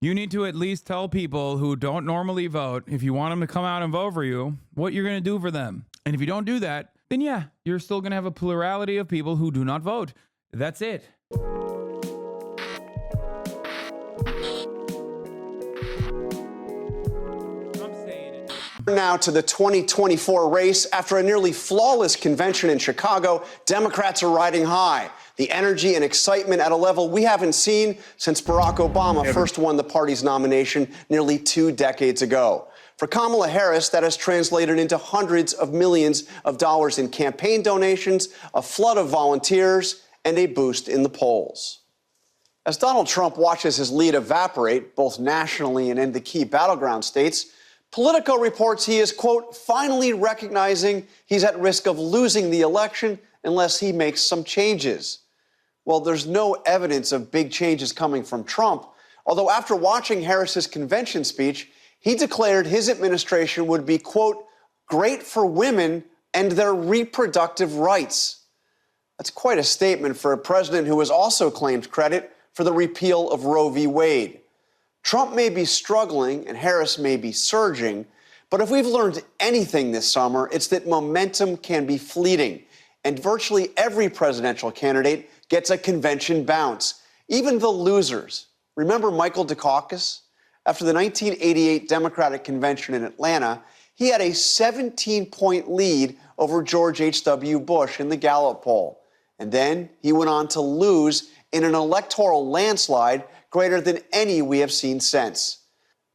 You need to at least tell people who don't normally vote, if you want them to come out and vote for you, what you're going to do for them. And if you don't do that, then yeah, you're still going to have a plurality of people who do not vote. That's it. Now to the 2024 race. After a nearly flawless convention in Chicago, Democrats are riding high. The energy and excitement at a level we haven't seen since Barack Obama first won the party's nomination nearly 2 decades ago. For Kamala Harris, that has translated into hundreds of millions of dollars in campaign donations, a flood of volunteers, and a boost in the polls. As Donald Trump watches his lead evaporate, both nationally and in the key battleground states, Politico reports he is, quote, finally recognizing he's at risk of losing the election unless he makes some changes. Well, there's no evidence of big changes coming from Trump, although after watching Harris's convention speech, he declared his administration would be, quote, great for women and their reproductive rights. That's quite a statement for a president who has also claimed credit for the repeal of Roe v. Wade. Trump may be struggling and Harris may be surging, but if we've learned anything this summer, it's that momentum can be fleeting, and virtually every presidential candidate gets a convention bounce, even the losers. Remember Michael Dukakis? After the 1988 Democratic Convention in Atlanta, he had a 17-point lead over George H.W. Bush in the Gallup poll. And then he went on to lose in an electoral landslide greater than any we have seen since.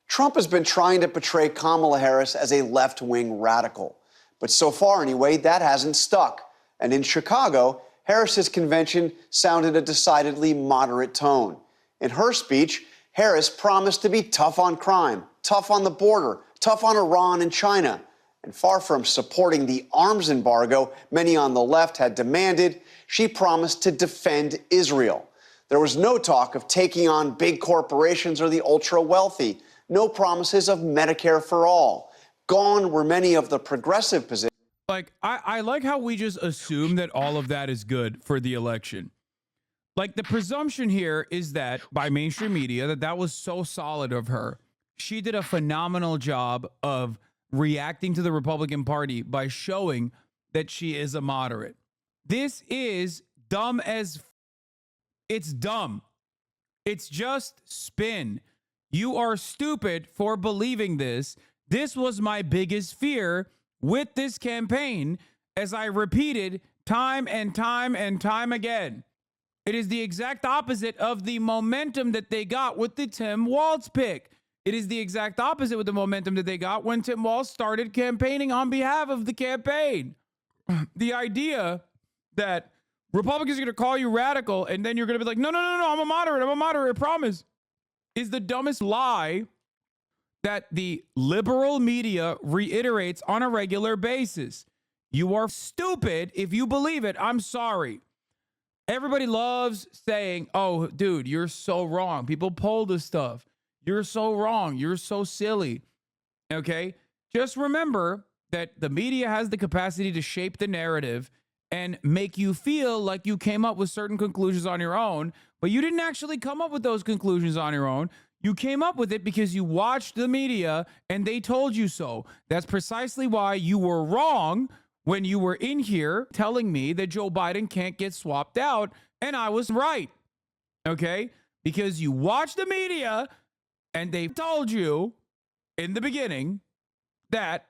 Trump has been trying to portray Kamala Harris as a left-wing radical. But so far, anyway, that hasn't stuck. And in Chicago, Harris's convention sounded a decidedly moderate tone. In her speech, Harris promised to be tough on crime, tough on the border, tough on Iran and China. And far from supporting the arms embargo many on the left had demanded, she promised to defend Israel. There was no talk of taking on big corporations or the ultra-wealthy. No promises of Medicare for all. Gone were many of the progressive positions. Like, I like how we just assume that all of that is good for the election. Like, the presumption here is that, by mainstream media, that was so solid of her. She did a phenomenal job of reacting to the Republican Party by showing that she is a moderate. This is dumb as it's dumb. It's just spin. You are stupid for believing this. This was my biggest fear with this campaign, as I repeated time and time and time again. It is the exact opposite of the momentum that they got with the Tim Walz pick. It is the exact opposite with the momentum that they got when Tim Walz started campaigning on behalf of the campaign. The idea that Republicans are going to call you radical and then you're going to be like, no, I'm a moderate, I promise, is the dumbest lie that the liberal media reiterates on a regular basis. You are stupid if you believe it. I'm sorry. Everybody loves saying, oh, dude, you're so wrong. People poll this stuff. You're so wrong. You're so silly. Okay? Just remember that the media has the capacity to shape the narrative and make you feel like you came up with certain conclusions on your own, but you didn't actually come up with those conclusions on your own. You came up with it because you watched the media and they told you so. That's precisely why you were wrong when you were in here telling me that Joe Biden can't get swapped out, and I was right. Okay? Because you watched the media and they told you in the beginning that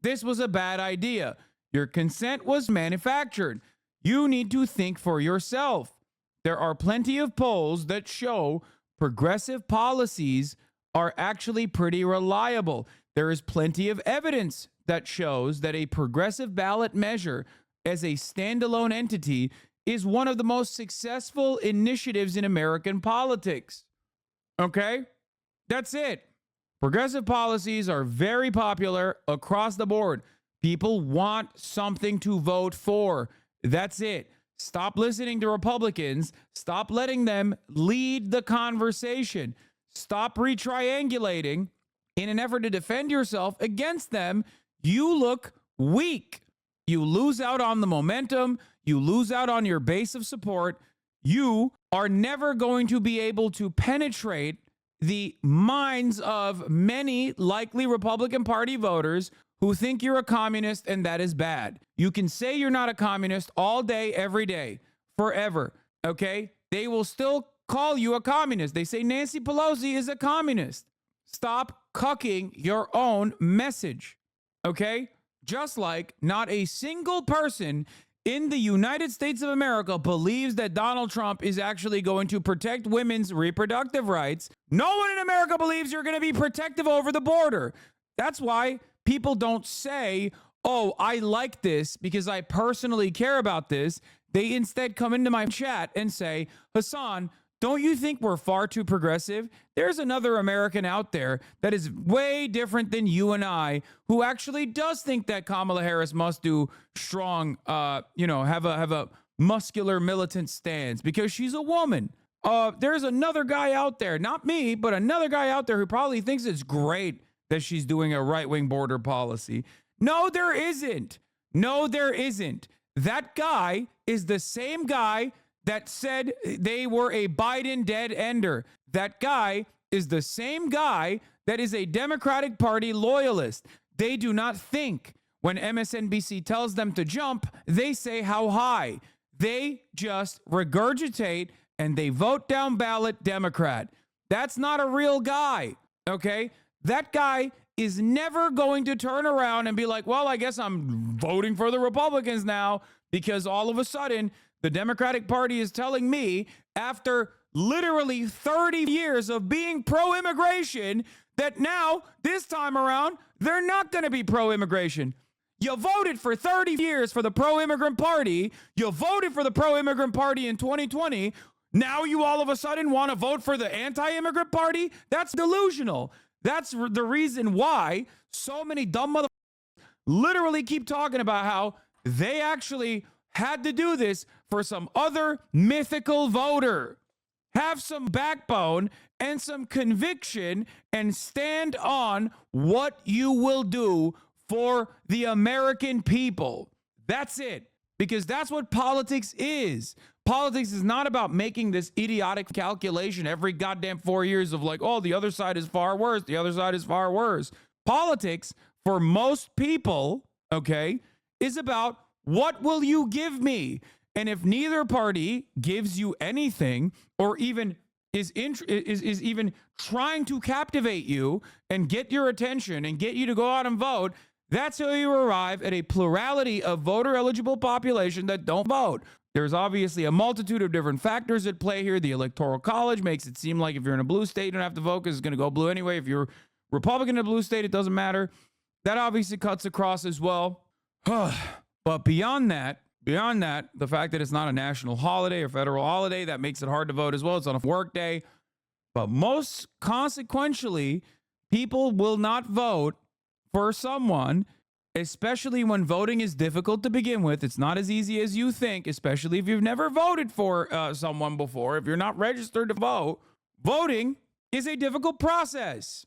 this was a bad idea. Your consent was manufactured. You need to think for yourself. There are plenty of polls that show progressive policies are actually pretty reliable. There is plenty of evidence that shows that a progressive ballot measure as a standalone entity is one of the most successful initiatives in American politics. Okay? That's it. Progressive policies are very popular across the board. People want something to vote for. That's it. Stop listening to Republicans. Stop letting them lead the conversation. Stop retriangulating in an effort to defend yourself against them. You look weak. You lose out on the momentum. You lose out on your base of support. You are never going to be able to penetrate the minds of many likely Republican Party voters who think you're a communist, and that is bad. You can say you're not a communist all day, every day, forever, okay? They will still call you a communist. They say Nancy Pelosi is a communist. Stop cucking your own message, okay? Just like not a single person in the United States of America believes that Donald Trump is actually going to protect women's reproductive rights. No one in America believes you're going to be protective over the border. That's why people don't say, oh, I like this because I personally care about this. They instead come into my chat and say, Hasan, don't you think we're far too progressive? There's another American out there that is way different than you and I, who actually does think that Kamala Harris must do strong, have a muscular militant stance because she's a woman. There's another guy out there, not me, but another guy out there who probably thinks it's great that she's doing a right-wing border policy. No, there isn't. No, there isn't. That guy is the same guy that said they were a Biden dead ender. That guy is the same guy that is a Democratic Party loyalist. They do not think when MSNBC tells them to jump, they say how high. They just regurgitate and they vote down ballot Democrat. That's not a real guy, okay? That guy is never going to turn around and be like, well, I guess I'm voting for the Republicans now because all of a sudden the Democratic Party is telling me after literally 30 years of being pro-immigration that now, this time around, they're not going to be pro-immigration. You voted for 30 years for the pro-immigrant party. You voted for the pro-immigrant party in 2020. Now you all of a sudden want to vote for the anti-immigrant party? That's delusional. That's the reason why so many dumb motherfuckers literally keep talking about how they actually had to do this for some other mythical voter. Have some backbone and some conviction and stand on what you will do for the American people. That's it. Because that's what politics is. Politics is not about making this idiotic calculation every goddamn 4 years of like, oh, the other side is far worse. The other side is far worse. Politics, for most people, okay, is about what will you give me? And if neither party gives you anything or even is even trying to captivate you and get your attention and get you to go out and vote, that's how you arrive at a plurality of voter-eligible population that don't vote. There's obviously a multitude of different factors at play here. The Electoral College makes it seem like if you're in a blue state, you don't have to vote because it's going to go blue anyway. If you're Republican in a blue state, it doesn't matter. That obviously cuts across as well. But beyond that, the fact that it's not a national holiday or federal holiday, that makes it hard to vote as well. It's on a work day. But most consequentially, people will not vote for someone, especially when voting is difficult to begin with. It's not as easy as you think, especially if you've never voted for someone before. If you're not registered to vote, voting is a difficult process.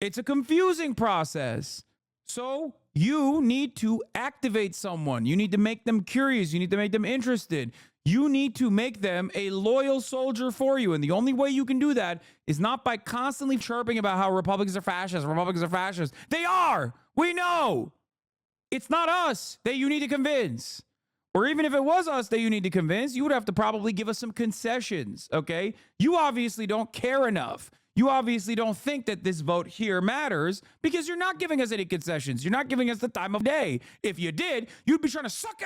It's a confusing process. So you need to activate someone. You need to make them curious. You need to make them interested. You need to make them a loyal soldier for you. And the only way you can do that is not by constantly chirping about how Republicans are fascists. Republicans are fascists. They are. We know. It's not us that you need to convince. Or even if it was us that you need to convince, you would have to probably give us some concessions, okay? You obviously don't care enough. You obviously don't think that this vote here matters because you're not giving us any concessions. You're not giving us the time of day. If you did, you'd be trying to suck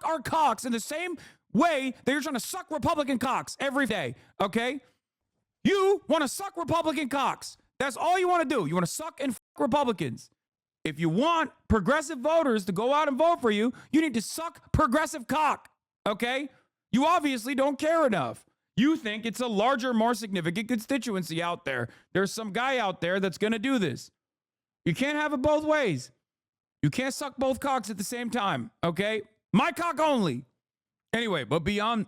our cocks in the same way that you're trying to suck Republican cocks every day, okay? You want to suck Republican cocks. That's all you want to do. You want to suck and fuck Republicans. If you want progressive voters to go out and vote for you, you need to suck progressive cock, okay? You obviously don't care enough. You think it's a larger, more significant constituency out there. There's some guy out there that's going to do this. You can't have it both ways. You can't suck both cocks at the same time, okay? My cock only. Anyway, but beyond,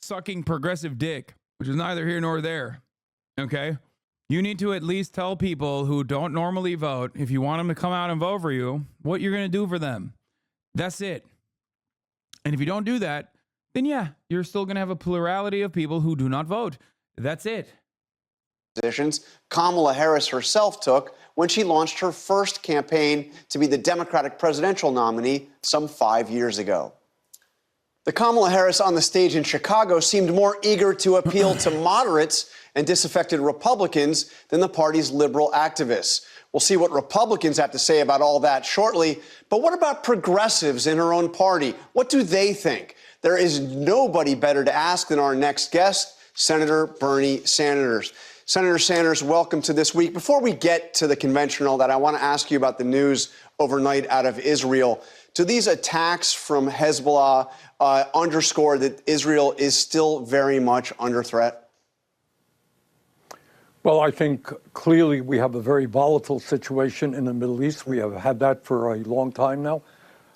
sucking progressive dick, which is neither here nor there, okay? You need to at least tell people who don't normally vote, if you want them to come out and vote for you, what you're going to do for them. That's it. And if you don't do that, then yeah, you're still going to have a plurality of people who do not vote. That's it. positions Kamala Harris herself took when she launched her first campaign to be the Democratic presidential nominee some 5 years ago. The Kamala Harris on the stage in Chicago seemed more eager to appeal to moderates and disaffected Republicans than the party's liberal activists. We'll see what Republicans have to say about all that shortly. But what about progressives in her own party? What do they think? There is nobody better to ask than our next guest, Senator Bernie Sanders. Senator Sanders, welcome to This Week. Before we get to the convention and all that, I want to ask you about the news overnight out of Israel. Do these attacks from Hezbollah underscore that Israel is still very much under threat? Well, I think clearly we have a very volatile situation in the Middle East. We have had that for a long time now.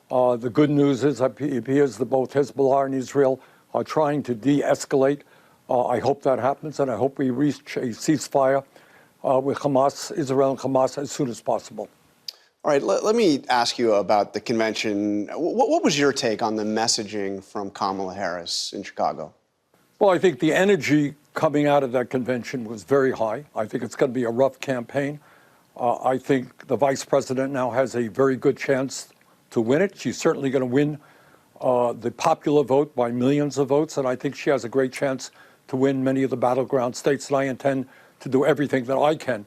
The good news is it appears that both Hezbollah and Israel are trying to de-escalate. I hope that happens, and I hope we reach a ceasefire with Hamas, Israel and Hamas, as soon as possible. All right, let me ask you about the convention. What was your take on the messaging from Kamala Harris in Chicago? Well, I think the energy coming out of that convention was very high. I think it's going to be a rough campaign. I think the vice president now has a very good chance to win it. She's certainly going to win the popular vote by millions of votes, and I think she has a great chance to win many of the battleground states, and I intend to do everything that I can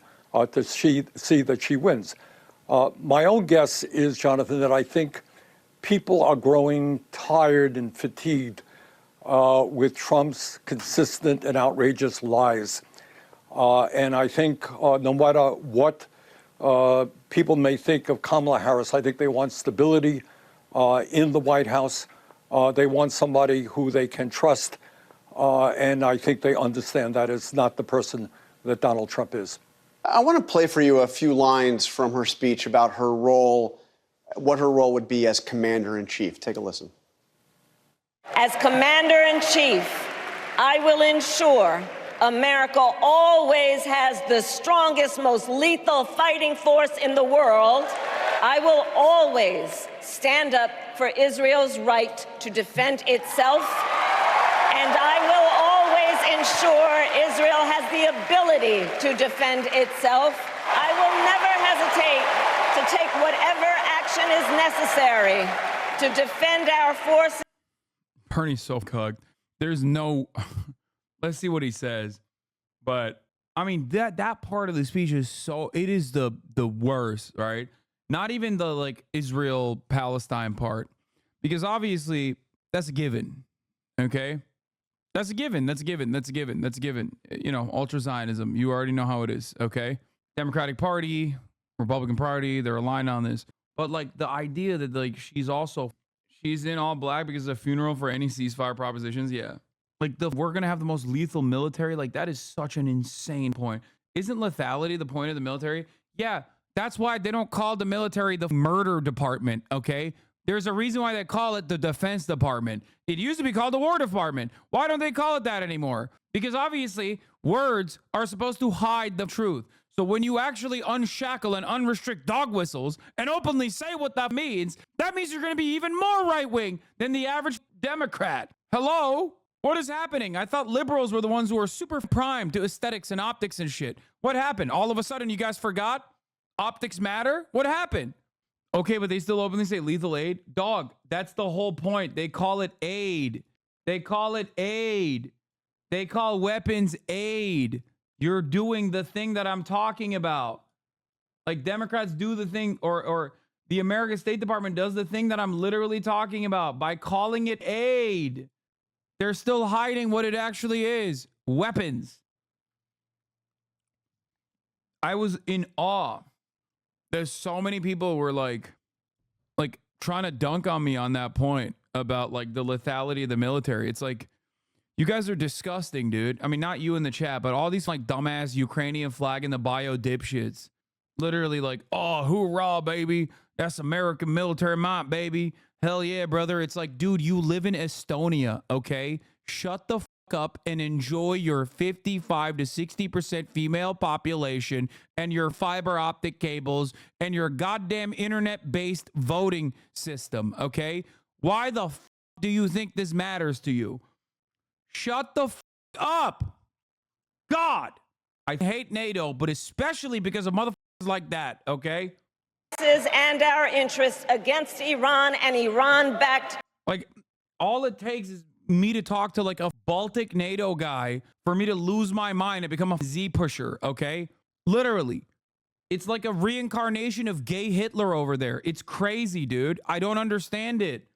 to see that she wins. My own guess is, Jonathan, that I think people are growing tired and fatigued with Trump's consistent and outrageous lies. And I think no matter what people may think of Kamala Harris, I think they want stability in the White House. They want somebody who they can trust. And I think they understand that is not the person that Donald Trump is. I want to play for you a few lines from her speech about her role, what her role would be as commander-in-chief. Take a listen. As commander-in-chief, I will ensure America always has the strongest, most lethal fighting force in the world. I will always stand up for Israel's right to defend itself, and I will always ensure Israel has the ability to defend itself. I will never hesitate to take whatever action is necessary to defend our forces. Bernie's so cucked. There's no, let's see what he says. But I mean, that part of the speech is it is the worst, right? Not even the like Israel Palestine part, because obviously that's a given. Okay. That's a given. That's a given. That's a given. That's a given. You know, ultra Zionism. You already know how it is. Okay. Democratic Party, Republican Party, they're aligned on this. But like the idea that like she's in all black because of a funeral for any ceasefire propositions. Yeah. Like we're going to have the most lethal military. Like that is such an insane point. Isn't lethality the point of the military? Yeah. That's why they don't call the military the murder department. Okay. There's a reason why they call it the Defense Department. It used to be called the War Department. Why don't they call it that anymore? Because obviously words are supposed to hide the truth. So when you actually unshackle and unrestrict dog whistles and openly say what that means you're going to be even more right-wing than the average Democrat. Hello? What is happening? I thought liberals were the ones who were super primed to aesthetics and optics and shit. What happened? All of a sudden you guys forgot? Optics matter? What happened? Okay, but they still openly say lethal aid? Dog, that's the whole point. They call it aid. They call it aid. They call weapons aid. You're doing the thing that I'm talking about. Like Democrats do the thing, or the American State Department does the thing that I'm literally talking about by calling it aid. They're still hiding what it actually is. Weapons. I was in awe. There's so many people were like trying to dunk on me on that point about like the lethality of the military. It's like, you guys are disgusting, dude. I mean, not you in the chat, but all these like dumbass Ukrainian flag in the bio dipshits. Literally like, oh, hoorah, baby. That's American military might, baby. Hell yeah, brother. It's like, dude, you live in Estonia, okay? Shut the fuck up and enjoy your 55 to 60% female population and your fiber optic cables and your goddamn internet-based voting system, okay? Why the fuck do you think this matters to you? Shut the fuck up. God. I hate NATO, but especially because of motherfuckers like that, okay? And our interests against Iran and Iran-backed. Like, all it takes is me to talk to like a Baltic NATO guy for me to lose my mind and become a Z pusher, okay? Literally. It's like a reincarnation of gay Hitler over there. It's crazy, dude. I don't understand it.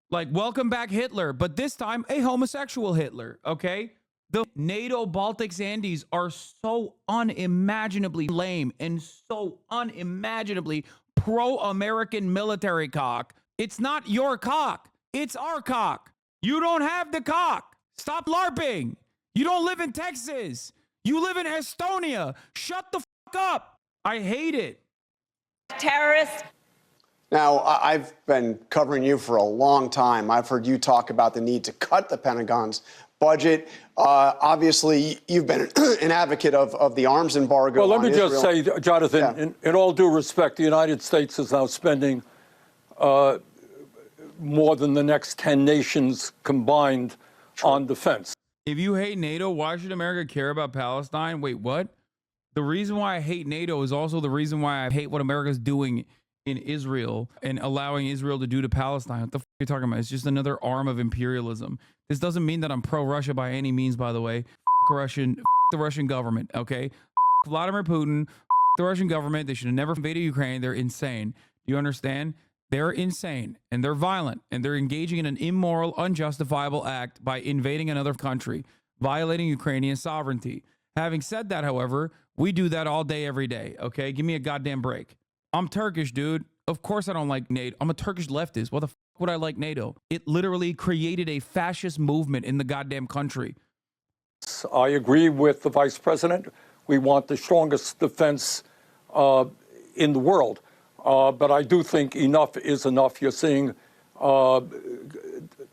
Like, welcome back Hitler, but this time a homosexual Hitler, okay? The NATO Baltic Andes are so unimaginably lame and so unimaginably pro-American military cock. It's not your cock. It's our cock. You don't have the cock. Stop LARPing. You don't live in Texas. You live in Estonia. Shut the fuck up. I hate it. Terrorists. Now, I've been covering you for a long time. I've heard you talk about the need to cut the Pentagon's budget. Obviously, you've been an advocate of the arms embargo. Well, let me Israel. just say, Jonathan, in all due respect, the United States is now spending more than the next 10 nations combined on defense. If you hate NATO, why should America care about Palestine? Wait, what? The reason why I hate NATO is also the reason why I hate what America's doing in Israel and allowing Israel to do to Palestine. What the fuck are you talking about? It's just another arm of imperialism. This doesn't mean that I'm pro-Russia by any means, by the way. The Russian government, okay? Vladimir Putin, the Russian government. They should have never invaded Ukraine. They're insane. Do you understand? They're insane and they're violent and they're engaging in an immoral, unjustifiable act by invading another country, violating Ukrainian sovereignty. Having said that, however, we do that all day, every day, okay? Give me a goddamn break. I'm Turkish, dude. Of course I don't like NATO. I'm a Turkish leftist. What the fuck would I like NATO? It literally created a fascist movement in the goddamn country. I agree with the vice president. We want the strongest defense in the world. But I do think enough is enough. You're seeing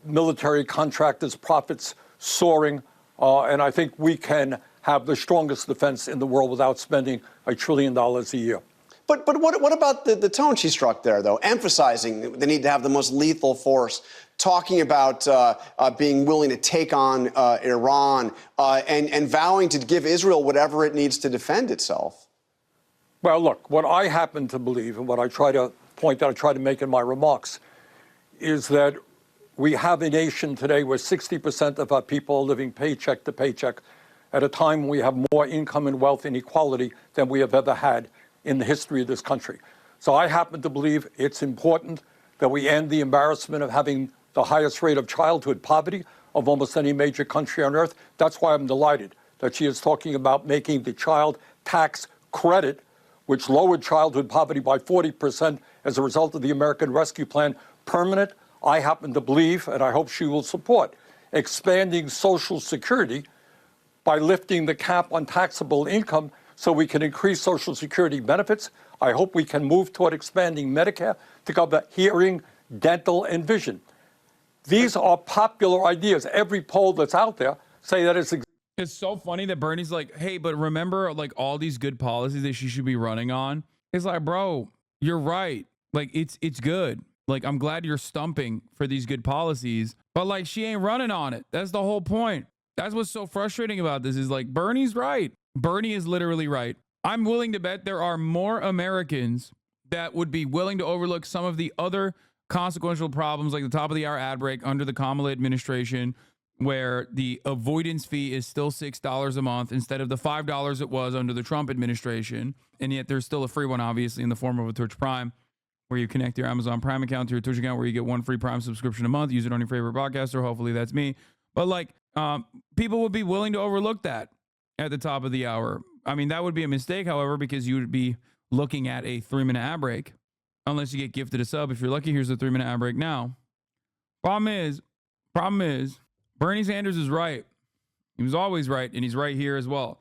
military contractors' profits soaring. And I think we can have the strongest defense in the world without spending $1 trillion a year. But what about the tone she struck there, though, emphasizing the need to have the most lethal force, talking about being willing to take on Iran and vowing to give Israel whatever it needs to defend itself? Well, look, what I happen to believe and what I try to point out, I try to make in my remarks, is that we have a nation today where 60% of our people are living paycheck to paycheck at a time when we have more income and wealth inequality than we have ever had in the history of this country. So I happen to believe it's important that we end the embarrassment of having the highest rate of childhood poverty of almost any major country on earth. That's why I'm delighted that she is talking about making the child tax credit, which lowered childhood poverty by 40% as a result of the American Rescue Plan, permanent. I happen to believe, and I hope she will support, expanding Social Security by lifting the cap on taxable income so we can increase Social Security benefits. I hope we can move toward expanding Medicare to cover hearing, dental, and vision. These are popular ideas. Every poll that's out there say that It's so funny that Bernie's like, hey, but remember like all these good policies that she should be running on? It's like, bro, you're right. Like it's good. Like, I'm glad you're stumping for these good policies, but like she ain't running on it. That's the whole point. That's what's so frustrating about this is like Bernie's right. Bernie is literally right. I'm willing to bet there are more Americans that would be willing to overlook some of the other consequential problems like the top of the hour ad break under the Kamala administration, where the avoidance fee is still $6 a month instead of the $5 it was under the Trump administration. And yet there's still a free one, obviously, in the form of a Twitch Prime, where you connect your Amazon Prime account to your Twitch account, where you get one free Prime subscription a month. Use it on your favorite podcaster. Hopefully that's me. But like, people would be willing to overlook that at the top of the hour. I mean, that would be a mistake, however, because you would be looking at a 3-minute ad break, unless you get gifted a sub. If you're lucky, here's a 3-minute ad break now. Problem is, Bernie Sanders is right. He was always right, and he's right here as well.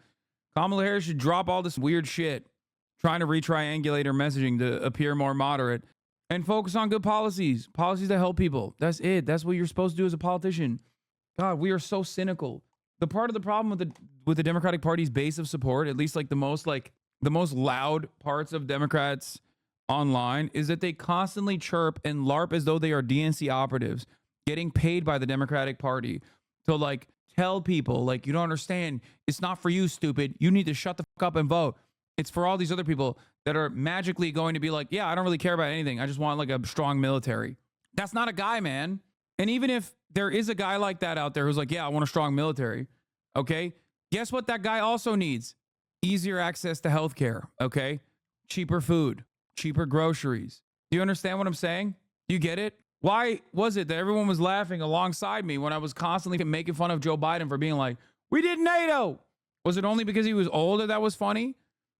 Kamala Harris should drop all this weird shit, trying to retriangulate her messaging to appear more moderate, and focus on good policies that help people. That's it. That's what you're supposed to do as a politician. God, we are so cynical. The part of the problem with the Democratic Party's base of support, at least like the most loud parts of Democrats online, is that they constantly chirp and LARP as though they are DNC operatives getting paid by the Democratic Party to like tell people, like, you don't understand. It's not for you, stupid. You need to shut the fuck up and vote. It's for all these other people that are magically going to be like, yeah, I don't really care about anything. I just want like a strong military. That's not a guy, man. And even if there is a guy like that out there who's like, yeah, I want a strong military. Okay. Guess what that guy also needs? Easier access to healthcare. Okay. Cheaper food, cheaper groceries. Do you understand what I'm saying? You get it? Why was it that everyone was laughing alongside me when I was constantly making fun of Joe Biden for being like, we did NATO? Was it only because he was older that was funny?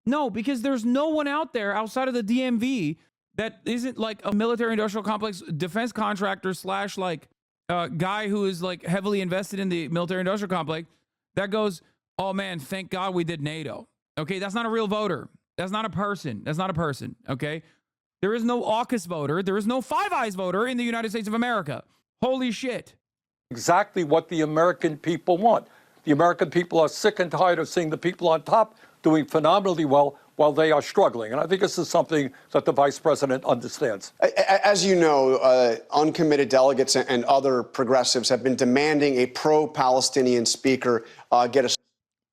No, because there's no one out there outside of the DMV that isn't like a military industrial complex defense contractor slash like guy who is like heavily invested in the military industrial complex that goes, oh man, thank God we did NATO. Okay, that's not a real voter. That's not a person. That's not a person. Okay, there is no AUKUS voter. There is no Five Eyes voter in the United States of America. Holy shit. Exactly what the American people want. The American people are sick and tired of seeing the people on top doing phenomenally well while they are struggling. And I think this is something that the vice president understands. As you know, uncommitted delegates and other progressives have been demanding a pro-Palestinian speaker get a...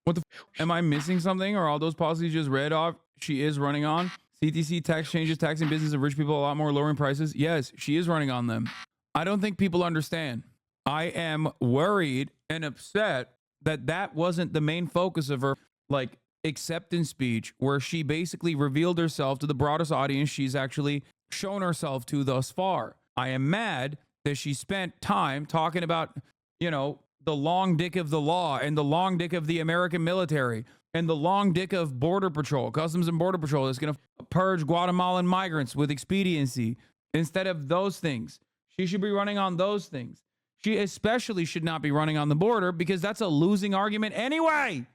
What the am I missing something? Or all those policies just read off she is running on? CTC tax changes, taxing business and rich people a lot more, lowering prices. Yes, she is running on them. I don't think people understand. I am worried and upset that that wasn't the main focus of her like acceptance speech, where she basically revealed herself to the broadest audience she's actually shown herself to thus far. I am mad that she spent time talking about, you know, the long dick of the law and the long dick of the American military and the long dick of Border Patrol, Customs and Border Patrol that's going to purge Guatemalan migrants with expediency. Instead of those things, she should be running on those things. She especially should not be running on the border because that's a losing argument anyway.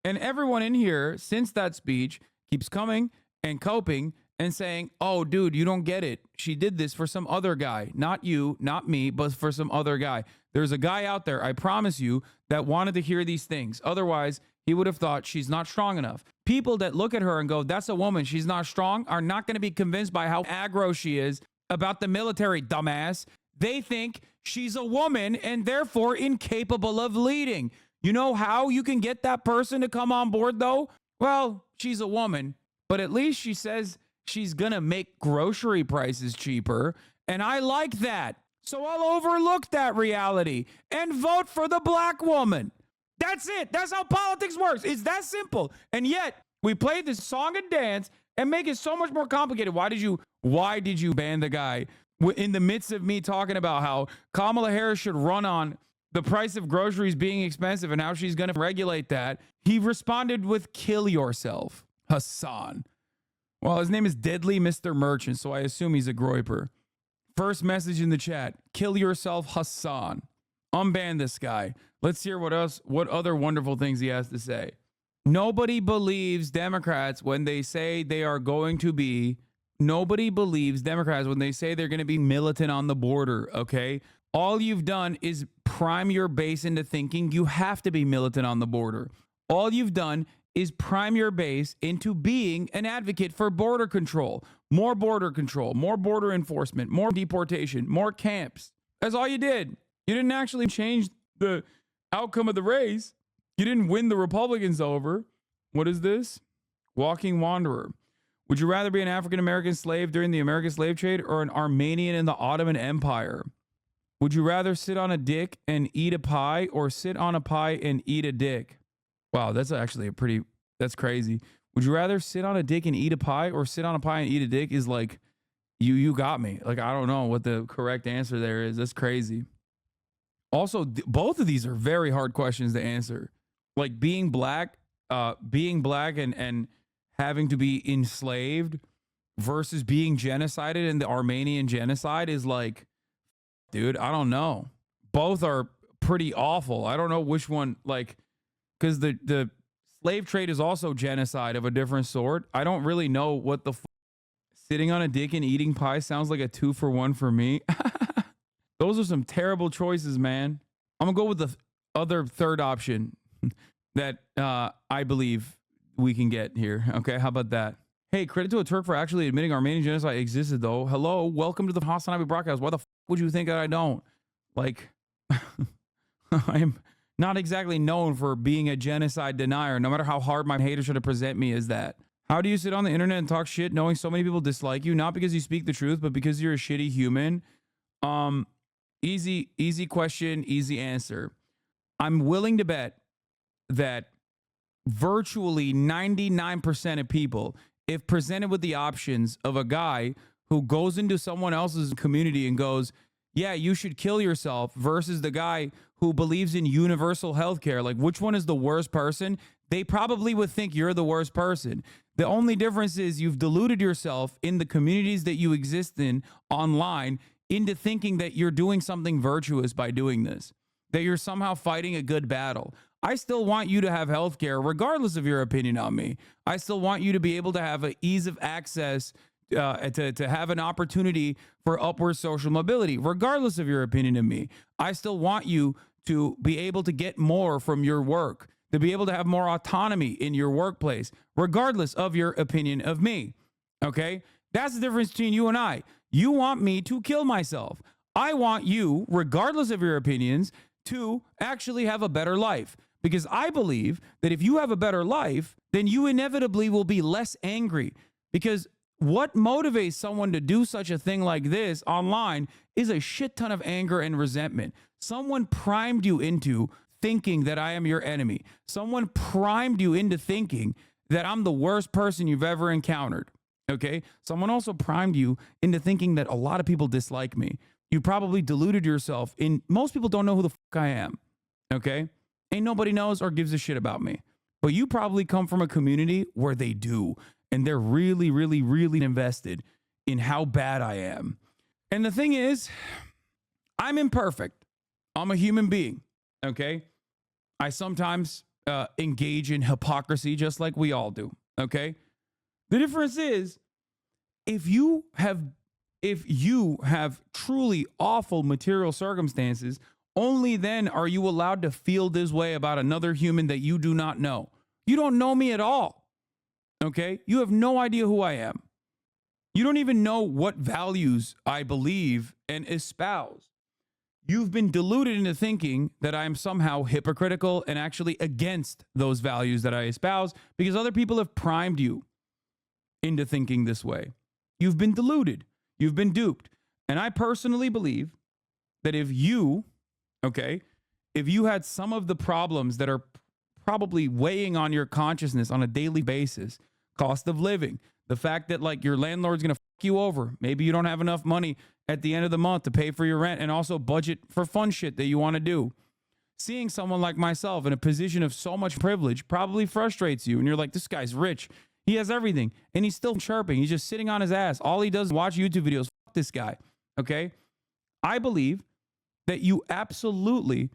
And everyone in here, since that speech, keeps coming and coping and saying, oh, dude, you don't get it. She did this for some other guy. Not you, not me, but for some other guy. There's a guy out there, I promise you, that wanted to hear these things. Otherwise, he would have thought she's not strong enough. People that look at her and go, that's a woman, she's not strong, are not going to be convinced by how aggro she is about the military, dumbass. They think she's a woman and therefore incapable of leading. You know how you can get that person to come on board, though? Well, she's a woman, but at least she says she's going to make grocery prices cheaper, and I like that. So I'll overlook that reality and vote for the black woman. That's it. That's how politics works. It's that simple. And yet, we play this song and dance and make it so much more complicated. Why did you ban the guy in the midst of me talking about how Kamala Harris should run on the price of groceries being expensive and how she's going to regulate that? He responded with, kill yourself, Hasan. Well, his name is Deadly Mr. Merchant, so I assume he's a groiper. First message in the chat, kill yourself, Hasan. Unban this guy. Let's hear what other wonderful things he has to say. Nobody believes Democrats when they say they are going to be, nobody believes Democrats when they say they're going to be militant on the border, okay? All you've done is prime your base into thinking you have to be militant on the border. All you've done is prime your base into being an advocate for border control, more border enforcement, more deportation, more camps. That's all you did. You didn't actually change the outcome of the race. You didn't win the Republicans over. What is this? Walking Wanderer. Would you rather be an African-American slave during the American slave trade or an Armenian in the Ottoman Empire? Would you rather sit on a dick and eat a pie or sit on a pie and eat a dick? Wow, that's actually that's crazy. Would you rather sit on a dick and eat a pie or sit on a pie and eat a dick is like, you got me. Like, I don't know what the correct answer there is. That's crazy. Also, both of these are very hard questions to answer. Like being black and having to be enslaved versus being genocided in the Armenian genocide is like, dude, I don't know. Both are pretty awful. I don't know which one, like, because the slave trade is also genocide of a different sort. I don't really know what the sitting on a dick and eating pie sounds like a 2-for-1 for me. Those are some terrible choices, man. I'm gonna go with the other third option that I believe we can get here. Okay, how about that? Hey, credit to a Turk for actually admitting Armenian genocide existed, though. Hello, welcome to the Hasanabi broadcast. Why the would you think that I don't? Like, I'm not exactly known for being a genocide denier, no matter how hard my haters try to present me as that. How do you sit on the internet and talk shit knowing so many people dislike you, not because you speak the truth, but because you're a shitty human? Easy question, easy answer. I'm willing to bet that virtually 99% of people, if presented with the options of a guy who goes into someone else's community and goes, yeah, you should kill yourself, versus the guy who believes in universal health care, like which one is the worst person? They probably would think you're the worst person. The only difference is you've deluded yourself in the communities that you exist in online into thinking that you're doing something virtuous by doing this, that you're somehow fighting a good battle. I still want you to have health care regardless of your opinion on me. I still want you to be able to have an ease of access, to have an opportunity for upward social mobility, regardless of your opinion of me. I still want you to be able to get more from your work, to be able to have more autonomy in your workplace, regardless of your opinion of me. Okay? That's the difference between you and I. You want me to kill myself. I want you, regardless of your opinions, to actually have a better life. Because I believe that if you have a better life, then you inevitably will be less angry. Because what motivates someone to do such a thing like this online is a shit ton of anger and resentment. Someone primed you into thinking that I am your enemy. Someone primed you into thinking that I'm the worst person you've ever encountered. Okay? Someone also primed you into thinking that a lot of people dislike me. You probably deluded yourself in, most people don't know who the fuck I am. Okay? Ain't nobody knows or gives a shit about me. But you probably come from a community where they do. And they're really, really, really invested in how bad I am. And the thing is, I'm imperfect. I'm a human being. Okay? I sometimes engage in hypocrisy just like we all do. Okay? The difference is, if you have truly awful material circumstances, only then are you allowed to feel this way about another human that you do not know. You don't know me at all. Okay? You have no idea who I am. You don't even know what values I believe and espouse. You've been deluded into thinking that I'm somehow hypocritical and actually against those values that I espouse because other people have primed you into thinking this way. You've been deluded. You've been duped. And I personally believe that if you had some of the problems that are probably weighing on your consciousness on a daily basis, cost of living, the fact that like your landlord's going to fuck you over, maybe you don't have enough money at the end of the month to pay for your rent and also budget for fun shit that you want to do. Seeing someone like myself in a position of so much privilege probably frustrates you. And you're like, this guy's rich. He has everything. And he's still chirping. He's just sitting on his ass. All he does is watch YouTube videos. Fuck this guy. Okay? I believe that you absolutely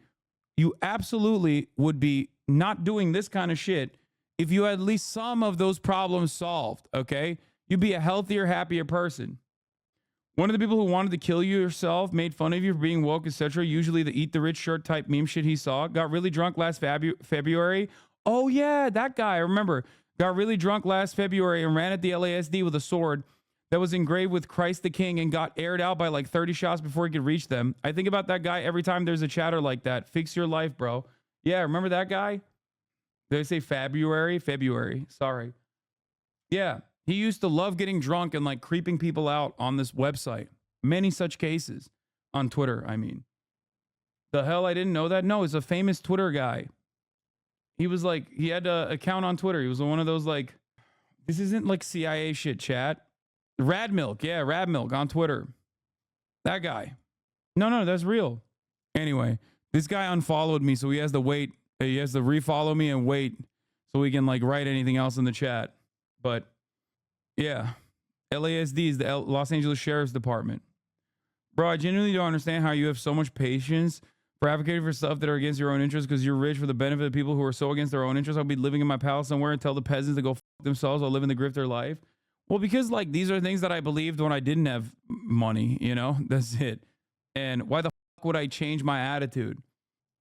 would be not doing this kind of shit if you had at least some of those problems solved. Okay? You'd be a healthier, happier person. One of the people who wanted to kill you yourself, made fun of you for being woke, etc., usually the eat the rich shirt type meme shit he saw, got really drunk last February. Oh yeah, that guy, I remember. Got really drunk last February and ran at the LASD with a sword that was engraved with Christ the King and got aired out by like 30 shots before he could reach them. I think about that guy every time there's a chatter like that. Fix your life, bro. Yeah, remember that guy? Did I say February? February. Sorry. Yeah. He used to love getting drunk and like creeping people out on this website. Many such cases on Twitter, I mean. The hell, I didn't know that? No, he's a famous Twitter guy. He was like, he had an account on Twitter. He was one of those like, this isn't like CIA shit, chat. Rad Milk. Yeah, Rad Milk on Twitter. That guy. No, that's real. Anyway, this guy unfollowed me, so he has to wait. He has to refollow me and wait so we can like write anything else in the chat. But yeah, LASD is the Los Angeles Sheriff's Department. Bro, I genuinely don't understand how you have so much patience for advocating for stuff that are against your own interests because you're rich for the benefit of people who are so against their own interests. I'll be living in my palace somewhere and tell the peasants to go fuck themselves. I'll live in the grifter life. Well, because like these are things that I believed when I didn't have money, you know, that's it. And why the fuck would I change my attitude?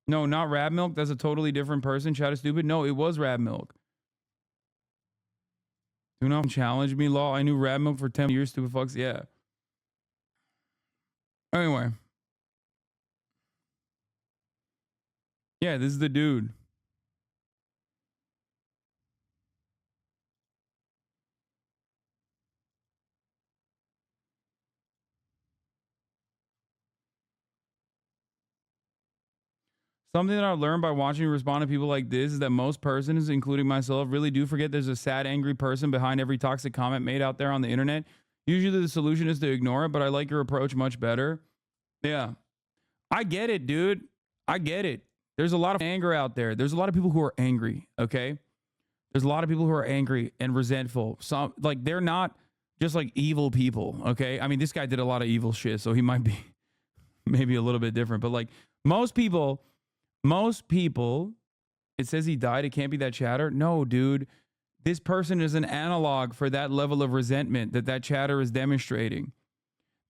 No, not Rab Milk. That's a totally different person. Chat is stupid. No, it was Rab Milk. Do not challenge me, law. I knew Rab Milk for 10 years, stupid fucks. Yeah. Anyway. Yeah, this is the dude. Something that I've learned by watching and responding to people like this is that most persons, including myself, really do forget there's a sad, angry person behind every toxic comment made out there on the internet. Usually the solution is to ignore it, but I like your approach much better. Yeah. I get it, dude. I get it. There's a lot of anger out there. There's a lot of people who are angry, okay? There's a lot of people who are angry and resentful. Some, like, they're not just like evil people, okay? I mean, this guy did a lot of evil shit, so he might be maybe a little bit different, but like most people, it says he died. It can't be that chatter. No, dude. This person is an analog for that level of resentment that chatter is demonstrating.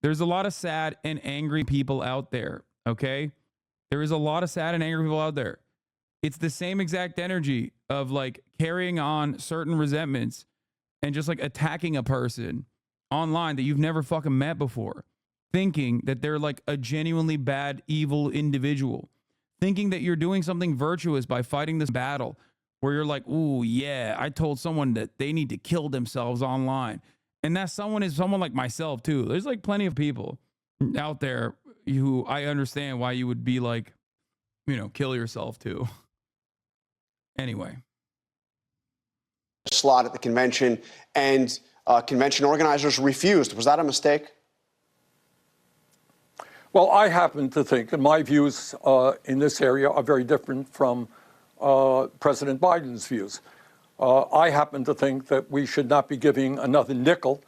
There's a lot of sad and angry people out there, okay? There is a lot of sad and angry people out there. It's the same exact energy of like carrying on certain resentments and just like attacking a person online that you've never fucking met before, thinking that they're like a genuinely bad, evil individual, thinking that you're doing something virtuous by fighting this battle where you're like, ooh, yeah, I told someone that they need to kill themselves online. And that someone is someone like myself too. There's like plenty of people out there who I understand why you would be like, you know, kill yourself too. Anyway. Slot at the convention, and convention organizers refused. Was that a mistake? Well, I happen to think, and my views in this area are very different from President Biden's views. I happen to think that we should not be giving another nickel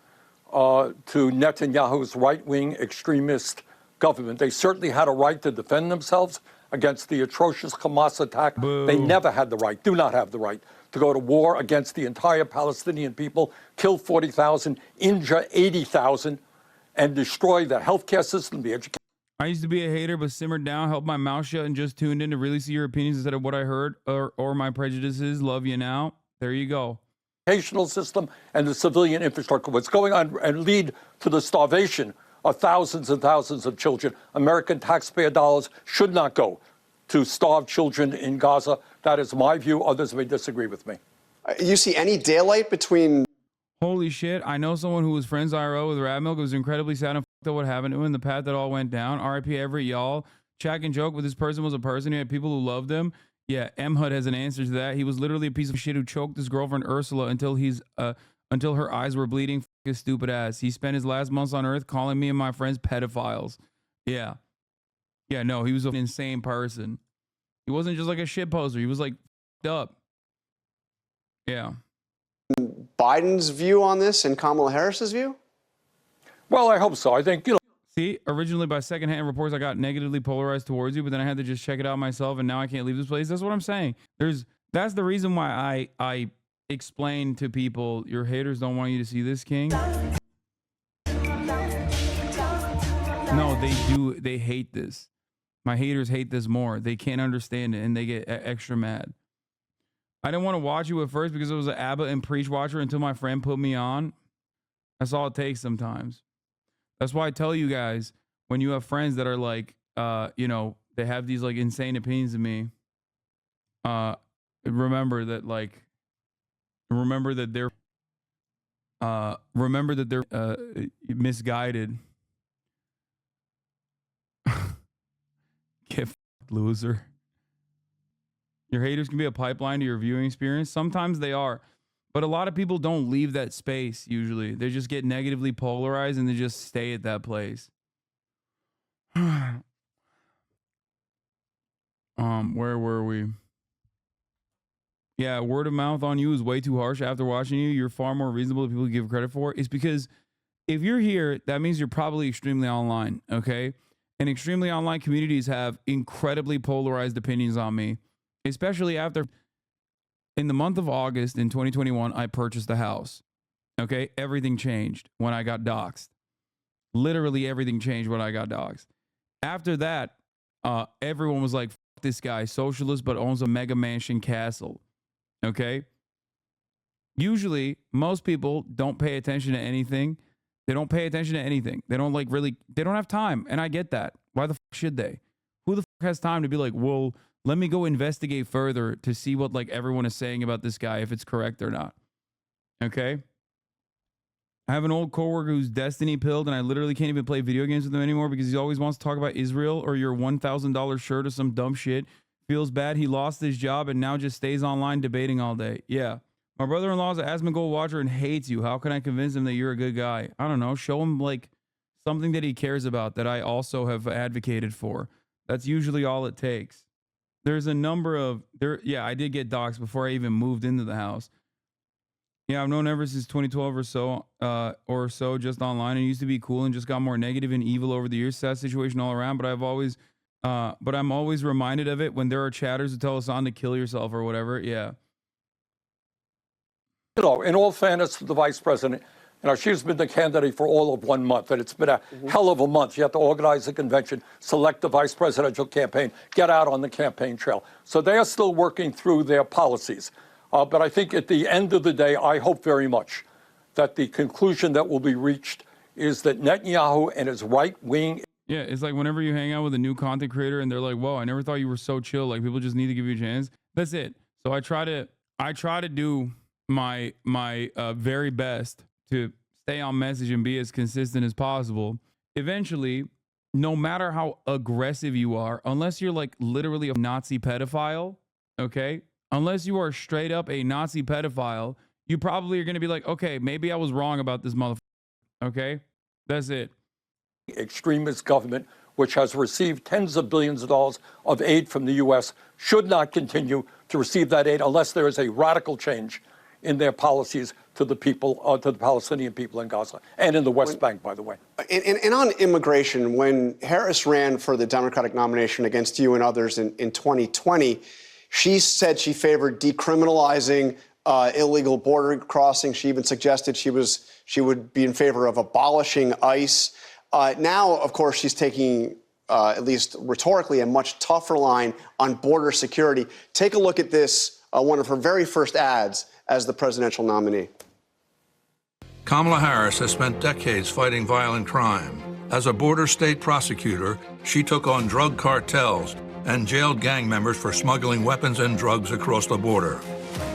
to Netanyahu's right-wing extremist government. They certainly had a right to defend themselves against the atrocious Hamas attack. Boo. They never had the right, do not have the right, to go to war against the entire Palestinian people, kill 40,000, injure 80,000, and destroy the healthcare system, the education. I used to be a hater, but simmered down, held my mouth shut, and just tuned in to really see your opinions instead of what I heard or my prejudices. Love you now. There you go. Educational system and the civilian infrastructure. What's going on and lead to the starvation of thousands and thousands of children. American taxpayer dollars should not go to starve children in Gaza. That is my view. Others may disagree with me. You see any daylight between... Holy shit. I know someone who was friends IRO with Radmilk. It was incredibly sad and fucked up what happened to him, the path that all went down. RIP Everett, y'all. Chat and joke, but this person was a person. He had people who loved him. Yeah, M. Hud has an answer to that. He was literally a piece of shit who choked his girlfriend Ursula until her eyes were bleeding. Fuck his stupid ass. He spent his last months on Earth calling me and my friends pedophiles. Yeah. Yeah, no, he was an insane person. He wasn't just like a shit poster. He was like fucked up. Yeah. Biden's view on this and Kamala Harris's view? Well, I hope so. I think, See, originally by secondhand reports, I got negatively polarized towards you, but then I had to just check it out myself, and now I can't leave this place. That's what I'm saying. That's the reason why I explain to people, your haters don't want you to see this, King. No, they do. They hate this. My haters hate this more. They can't understand it, and they get extra mad. I didn't want to watch you at first because it was an ABBA and Preach watcher until my friend put me on. That's all it takes sometimes. That's why I tell you guys, when you have friends that are like, you know, they have these like insane opinions of me, remember that they're misguided. Get fucked, loser. Your haters can be a pipeline to your viewing experience. Sometimes they are. But a lot of people don't leave that space usually. They just get negatively polarized and they just stay at that place. Where were we? Yeah, word of mouth on you is way too harsh after watching you. You're far more reasonable than people give credit for. It's because if you're here, that means you're probably extremely online, okay? And extremely online communities have incredibly polarized opinions on me, especially after... In the month of August in 2021, I purchased a house. Okay, everything changed when I got doxxed. Literally everything changed when I got doxxed. After that, everyone was like, "Fuck this guy, socialist, but owns a mega mansion castle." Okay. Usually, most people don't pay attention to anything. They don't pay attention to anything. They don't like really. They don't have time, and I get that. Why the fuck should they? Who the fuck has time to be like, well, let me go investigate further to see what like everyone is saying about this guy, if it's correct or not. Okay. I have an old coworker who's destiny pilled, and I literally can't even play video games with him anymore because he always wants to talk about Israel or your $1,000 shirt or some dumb shit. Feels bad he lost his job and now just stays online debating all day. Yeah. My brother-in-law is an Asmongold watcher and hates you. How can I convince him that you're a good guy? I don't know. Show him like something that he cares about that I also have advocated for. That's usually all it takes. There's a number of yeah, I did get doxxed before I even moved into the house. Yeah, I've known ever since 2012 or so, just online. It used to be cool and just got more negative and evil over the years. Sad situation all around, but I'm always reminded of it when there are chatters who tell us on to kill yourself or whatever. Yeah. You know, in all fairness to the vice president, you know, she's been the candidate for all of 1 month, and it's been a hell of a month. You have to organize a convention, select the vice presidential campaign, get out on the campaign trail. So they are still working through their policies. But I think at the end of the day, I hope very much that the conclusion that will be reached is that Netanyahu and his right-wing... Yeah, it's like whenever you hang out with a new content creator and they're like, whoa, I never thought you were so chill. Like, people just need to give you a chance. That's it. So I try to do my very best to stay on message and be as consistent as possible. Eventually, no matter how aggressive you are, unless you're like literally a Nazi pedophile, okay? Unless you are straight up a Nazi pedophile, you probably are going to be like, okay, maybe I was wrong about this motherfucker. Okay? That's it. Extremist government, which has received tens of billions of dollars of aid from the U.S., should not continue to receive that aid unless there is a radical change in their policies to the people, to the Palestinian people in Gaza and in the West Bank, by the way. And on immigration, when Harris ran for the Democratic nomination against you and others in 2020, she said she favored decriminalizing illegal border crossing. She even suggested she would be in favor of abolishing ICE. Now, of course, she's taking, at least rhetorically, a much tougher line on border security. Take a look at this, one of her very first ads as the presidential nominee. Kamala Harris has spent decades fighting violent crime. As a border state prosecutor, she took on drug cartels and jailed gang members for smuggling weapons and drugs across the border.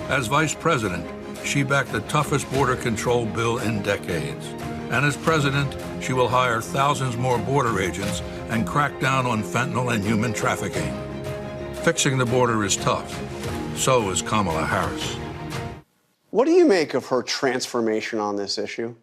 As vice president, she backed the toughest border control bill in decades. And as president, she will hire thousands more border agents and crack down on fentanyl and human trafficking. Fixing the border is tough. So is Kamala Harris. What do you make of her transformation on this issue?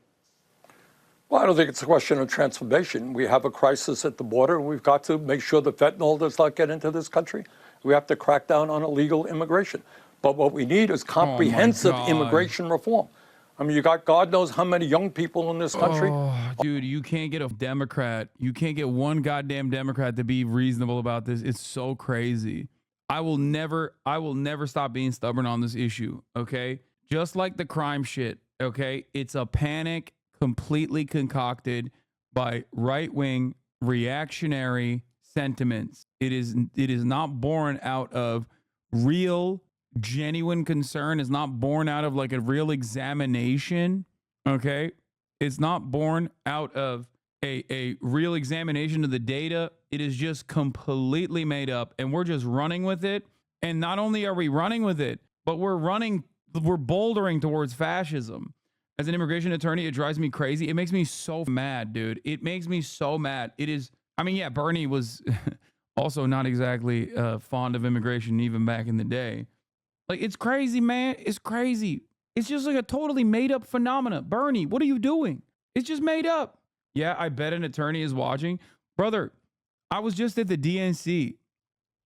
Well, I don't think it's a question of transformation. We have a crisis at the border, and we've got to make sure that fentanyl does not get into this country. We have to crack down on illegal immigration. But what we need is comprehensive immigration reform. I mean, you got God knows how many young people in this country. Oh, dude, you can't get a Democrat. You can't get one goddamn Democrat to be reasonable about this. It's so crazy. I will never stop being stubborn on this issue, okay? Just like the crime shit, okay? It's a panic completely concocted by right-wing reactionary sentiments. It is not born out of real, genuine concern. It's not born out of like a real examination, okay? It's not born out of a real examination of the data. It is just completely made up, and we're just running with it. And not only are we running with it, but we're bouldering towards fascism. As an immigration attorney, it drives me crazy. It makes me so mad, dude. It makes me so mad. It is, I mean, yeah, Bernie was also not exactly fond of immigration even back in the day. Like, it's crazy, man. It's crazy. It's just like a totally made up phenomena. Bernie, what are you doing? It's just made up. Yeah, I bet an attorney is watching. Brother, I was just at the DNC.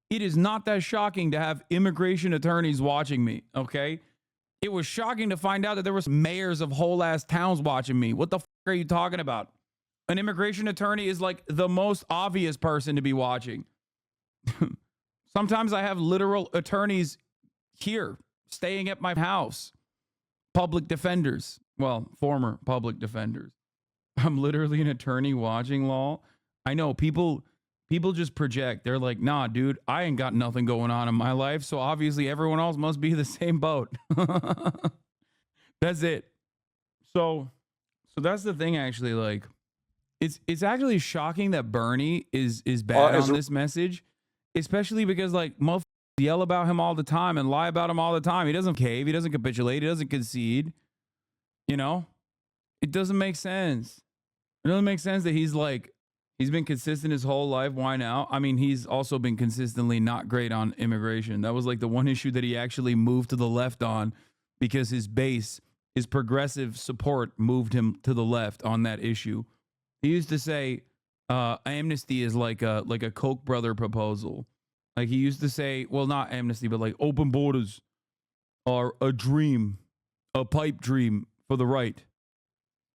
It is not that shocking to have immigration attorneys watching me, okay? It was shocking to find out that there was mayors of whole ass towns watching me. What the fuck are you talking about? An immigration attorney is like the most obvious person to be watching. Sometimes I have literal attorneys here staying at my house. Public defenders. Well, former public defenders. I'm literally an attorney watching law. I know people just project. They're like, nah, dude, I ain't got nothing going on in my life. So obviously everyone else must be the same boat. That's it. So that's the thing, actually. Like, it's actually shocking that Bernie is bad on this message, especially because like motherfuckers yell about him all the time and lie about him all the time. He doesn't cave. He doesn't capitulate. He doesn't concede. You know, it doesn't make sense. It doesn't make sense that he's been consistent his whole life. Why now? I mean, he's also been consistently not great on immigration. That was like the one issue that he actually moved to the left on, because his base, his progressive support moved him to the left on that issue. He used to say amnesty is like a Koch brother proposal. Like he used to say, well, not amnesty, but like open borders are a dream, a pipe dream for the right.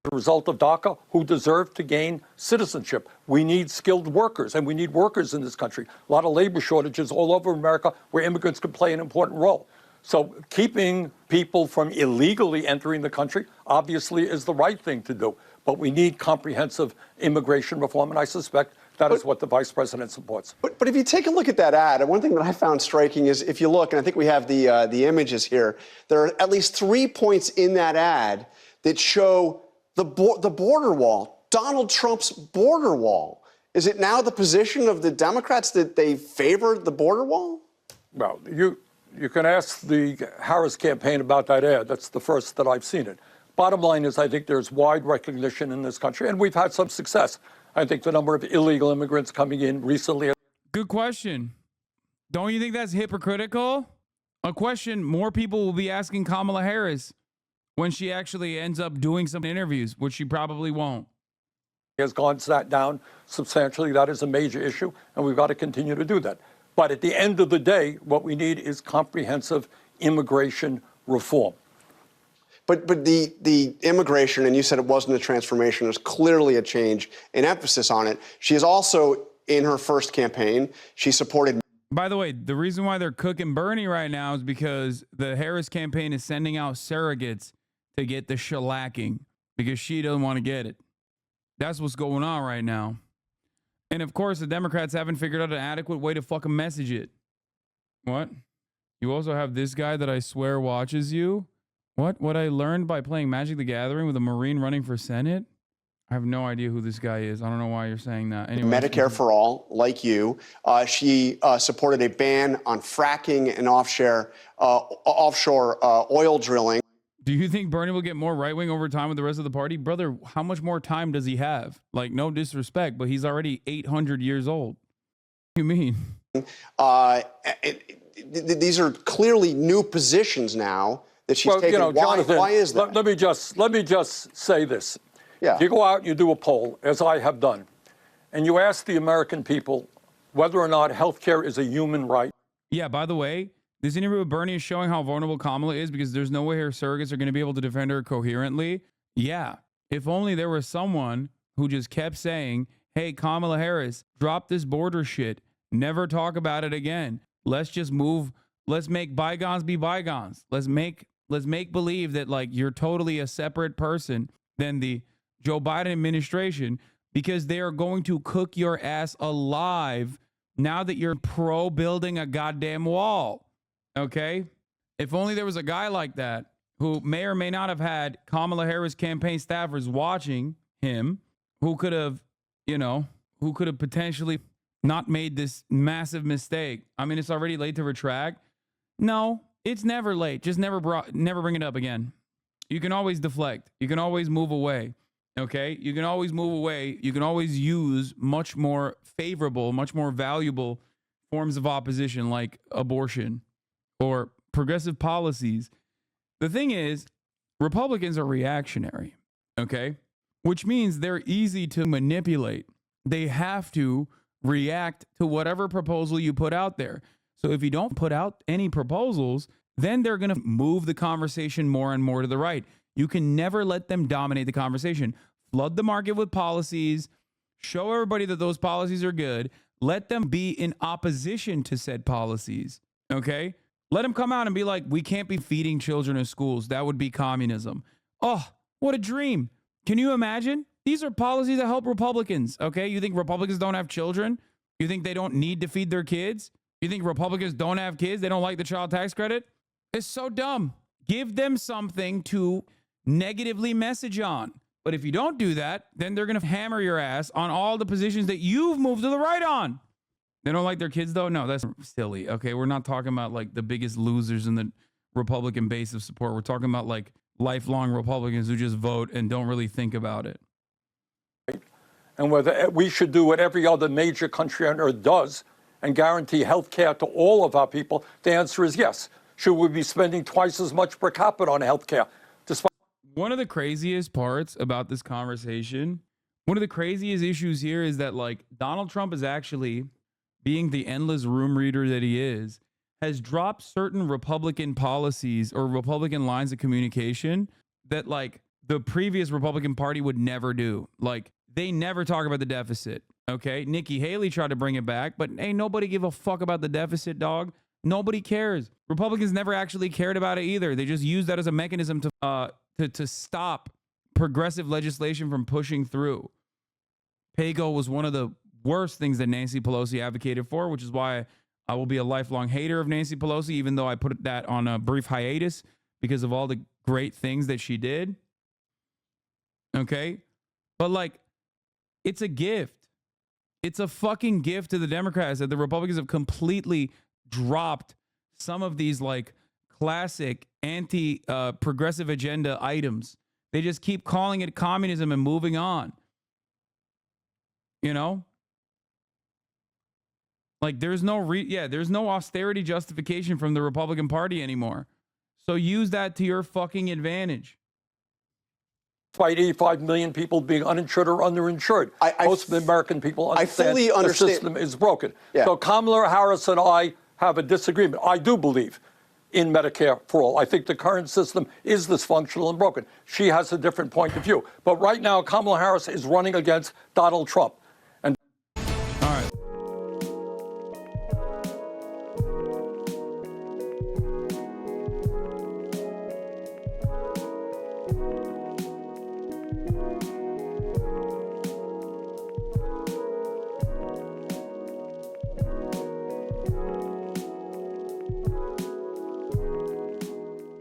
The result of DACA, who deserve to gain citizenship. We need skilled workers, and we need workers in this country. A lot of labor shortages all over America where immigrants can play an important role. So keeping people from illegally entering the country obviously is the right thing to do. But we need comprehensive immigration reform, and I suspect that is what the vice president supports. But if you take a look at that ad, one thing that I found striking is if you look, and I think we have the images here, there are at least 3 points in that ad that show the border wall, Donald Trump's border wall. Is it now the position of the Democrats that they favored the border wall? Well, you can ask the Harris campaign about that ad. That's the first that I've seen it. Bottom line is I think there's wide recognition in this country, and we've had some success. I think the number of illegal immigrants coming in recently. Good question. Don't you think that's hypocritical? A question more people will be asking Kamala Harris when she actually ends up doing some interviews, which she probably won't. Has gone down substantially. That is a major issue, and we've got to continue to do that. But at the end of the day, what we need is comprehensive immigration reform. But the immigration, and you said it wasn't a transformation, there's clearly a change in emphasis on it. She is also, in her first campaign, she supported. By the way, the reason why they're cooking Bernie right now is because the Harris campaign is sending out surrogates to get the shellacking because she doesn't want to get it. That's what's going on right now. And of course, the Democrats haven't figured out an adequate way to fucking message it. What? You also have this guy that I swear watches you? What I learned by playing Magic the Gathering with a Marine running for Senate? I have no idea who this guy is. I don't know why you're saying that. Anyway, Medicare for all, like you. She supported a ban on fracking and offshore oil drilling. Do you think Bernie will get more right-wing over time with the rest of the party? Brother, how much more time does he have? Like, no disrespect, but he's already 800 years old. What do you mean? These are clearly new positions now that she's taken. You know, Jonathan, why is that? Let me just say this. Yeah. If you go out and you do a poll, as I have done, and you ask the American people whether or not health care is a human right. Yeah, by the way, this interview with Bernie is showing how vulnerable Kamala is because there's no way her surrogates are going to be able to defend her coherently. Yeah, if only there was someone who just kept saying, hey, Kamala Harris, drop this border shit. Never talk about it again. Let's just move. Let's make bygones be bygones. Let's make believe that like you're totally a separate person than the Joe Biden administration, because they are going to cook your ass alive now that you're pro building a goddamn wall. Okay? If only there was a guy like that who may or may not have had Kamala Harris campaign staffers watching him, who could have potentially not made this massive mistake. I mean, it's already late to retract. No, it's never late. Just never bring it up again. You can always deflect. You can always move away. Okay? You can always move away. You can always use much more favorable, much more valuable forms of opposition like abortion or progressive policies. The thing is, Republicans are reactionary, okay? Which means they're easy to manipulate. They have to react to whatever proposal you put out there. So if you don't put out any proposals, then they're going to move the conversation more and more to the right. You can never let them dominate the conversation. Flood the market with policies, show everybody that those policies are good, let them be in opposition to said policies, okay? Let them come out and be like, we can't be feeding children in schools. That would be communism. Oh, what a dream. Can you imagine? These are policies that help Republicans, okay? You think Republicans don't have children? You think they don't need to feed their kids? You think Republicans don't have kids? They don't like the child tax credit? It's so dumb. Give them something to negatively message on. But if you don't do that, then they're going to hammer your ass on all the positions that you've moved to the right on. They don't like their kids, though? No, that's silly. Okay, we're not talking about like the biggest losers in the Republican base of support. We're talking about like lifelong Republicans who just vote and don't really think about it. And whether we should do what every other major country on earth does and guarantee health care to all of our people, the answer is yes. Should we be spending twice as much per capita on health care? One of the craziest parts about this conversation, one of the craziest issues here is that like Donald Trump is actually, being the endless room reader that he is, has dropped certain Republican policies or Republican lines of communication that like the previous Republican Party would never do. Like they never talk about the deficit. Okay. Nikki Haley tried to bring it back, but ain't nobody give a fuck about the deficit, dog. Nobody cares. Republicans never actually cared about it either. They just used that as a mechanism to stop progressive legislation from pushing through. PAYGO was one of the worst things that Nancy Pelosi advocated for, which is why I will be a lifelong hater of Nancy Pelosi, even though I put that on a brief hiatus because of all the great things that she did. Okay? But like, it's a gift. It's a fucking gift to the Democrats that the Republicans have completely dropped some of these like classic anti-progressive agenda items. They just keep calling it communism and moving on. You know? Like there's no there's no austerity justification from the Republican Party anymore. So use that to your fucking advantage. Despite 85 million people being uninsured or underinsured, most of the American people understand fully understand the system is broken. Yeah. So Kamala Harris and I have a disagreement. I do believe in Medicare for all. I think the current system is dysfunctional and broken. She has a different point of view. But right now, Kamala Harris is running against Donald Trump.